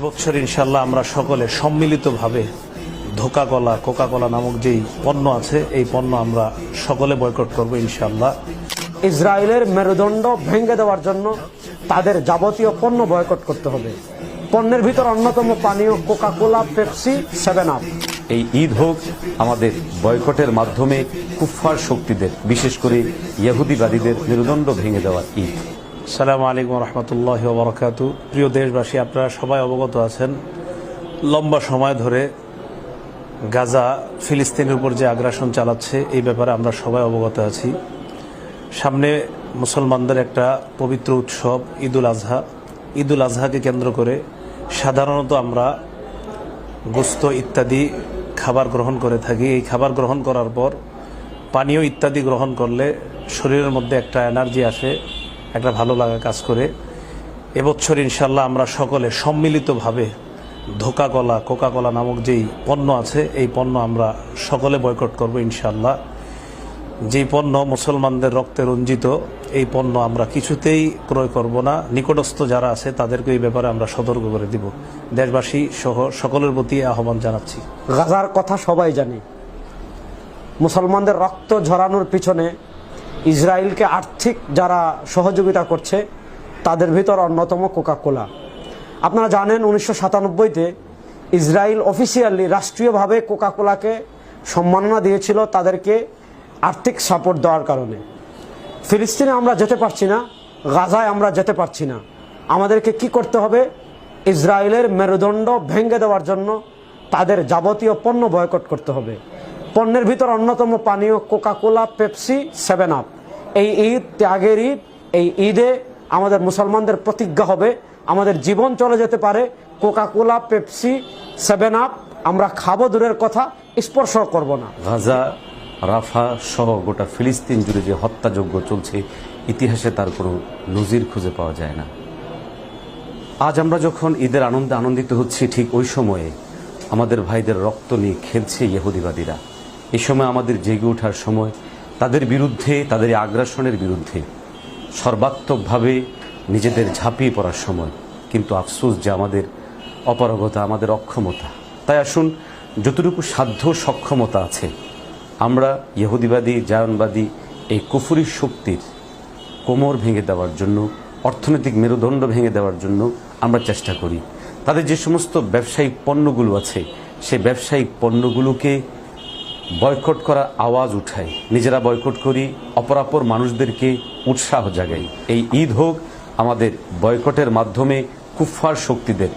এবছর ইনশাল্লাহ আমরা সকলে সম্মিলিতভাবে কোকা কোলা নামক যেই পণ্য আছে এই পণ্য আমরা সকলে বয়কট করব ইনশাল্লাহ। ইসরায়েলের মেরুদণ্ড ভেঙে দেওয়ার জন্য তাদের যাবতীয় পণ্য বয়কট করতে হবে। পণ্যের ভিতর অন্যতম পানীয় কোকা কোলা, পেপসি, 7 আপ। এই ঈদ হোক আমাদের বয়কটের মাধ্যমে কুফফার শক্তিদের, বিশেষ করে ইহুদিবাদীদের মেরুদণ্ড ভেঙে দেওয়ার ঈদ। আসসালামু আলাইকুম রহমতুল্লাহি ওয়া বারাকাতুহু। প্রিয় দেশবাসী, আপনারা সবাই অবগত আছেন লম্বা সময় ধরে গাজা ফিলিস্তিনের উপর যে আগ্রাসন চালাচ্ছে এই ব্যাপারে আমরা সবাই অবগত আছি। সামনে মুসলমানদের একটা পবিত্র উৎসব ঈদুল আজহাকে কেন্দ্র করে সাধারণত আমরা গোস্ত ইত্যাদি খাবার গ্রহণ করে থাকি। এই খাবার গ্রহণ করার পর পানীয় ইত্যাদি গ্রহণ করলে শরীরের মধ্যে একটা এনার্জি আসে, একটা ভালো লাগা কাজ করে। এবছর ইনশাল্লাহ আমরা সকলে সম্মিলিতভাবে কোকা কোলা নামক যেই পণ্য আছে এই পণ্য আমরা সকলে বয়কট করব ইনশাল্লাহ। যেই পণ্য মুসলমানদের রক্তে রঞ্জিত এই পণ্য আমরা কিছুতেই ক্রয় করব না। নিকটস্থ যারা আছে তাদেরকে এই ব্যাপারে আমরা সতর্ক করে দিব। দেশবাসী সহ সকলের প্রতি আহ্বান জানাচ্ছি। গাজার কথা সবাই জানি। মুসলমানদের রক্ত ঝরানোর পিছনে ইসরায়েলকে আর্থিক যারা সহযোগিতা করছে তাদের ভিতর অন্যতম কোকা কোলা। আপনারা জানেন 1997-তে ইসরায়েল অফিসিয়ালি রাষ্ট্রীয়ভাবে কোকা কোলাকে সম্মাননা দিয়েছিল তাদেরকে আর্থিক সাপোর্ট দেওয়ার কারণে। ফিলিস্তিনে আমরা যেতে পারছি না, গাজায় আমরা যেতে পারছি না। আমাদেরকে কি করতে হবে? ইসরায়েলের মেরুদণ্ড ভেঙে দেওয়ার জন্য তাদের যাবতীয় পণ্য বয়কট করতে হবে। পণ্যের ভিতর অন্যতম পানীয় কোকা কোলা, পেপসি, 7 আপ। এই ঈদ ত্যাগের ঈদ। এই ঈদে আমাদের মুসলমানদের প্রতিজ্ঞা হবে আমাদের জীবন চলে যেতে পারে, কোকা কোলা, পেপসি, 7 আপ আমরা খাবো দূরের কথা, স্পর্শ করব না। গাজা, রাফা সহ গোটা ফিলিস্তিন জুড়ে যে হত্যাযজ্ঞ চলছে, ইতিহাসে তার কোনো নজির খুঁজে পাওয়া যায় না। আজ আমরা যখন ঈদের আনন্দে আনন্দিত হচ্ছি, ঠিক ওই সময়ে আমাদের ভাইদের রক্ত নিয়ে খেলছে ইহুদিবাদীরা। এই সময় আমাদের জেগে ওঠার সময়, তাদের বিরুদ্ধে, তাদের আগ্রাসনের বিরুদ্ধে সর্বাত্মকভাবে নিজেদের ঝাঁপিয়ে পড়ার সময়। কিন্তু আফসোস যে আমাদের অপারগতা, আমাদের অক্ষমতা। তাই আসুন, যতটুকু সাধ্য সক্ষমতা আছে আমরা ইহুদিবাদী, জায়নবাদী এই কুফরি শক্তির কোমর ভেঙে দেওয়ার জন্য, অর্থনৈতিক মেরুদণ্ড ভেঙে দেওয়ার জন্য আমরা চেষ্টা করি। তাদের যে সমস্ত ব্যবসায়িক পণ্যগুলো আছে সেই ব্যবসায়িক পণ্যগুলোকে বয়কট করার আওয়াজ উঠাই, নিজেরা বয়কট করি, অপরাপর মানুষদেরকে উৎসাহ জাগাই। এই ঈদ হোক আমাদের বয়কটের মাধ্যমে কুফফার শক্তিদের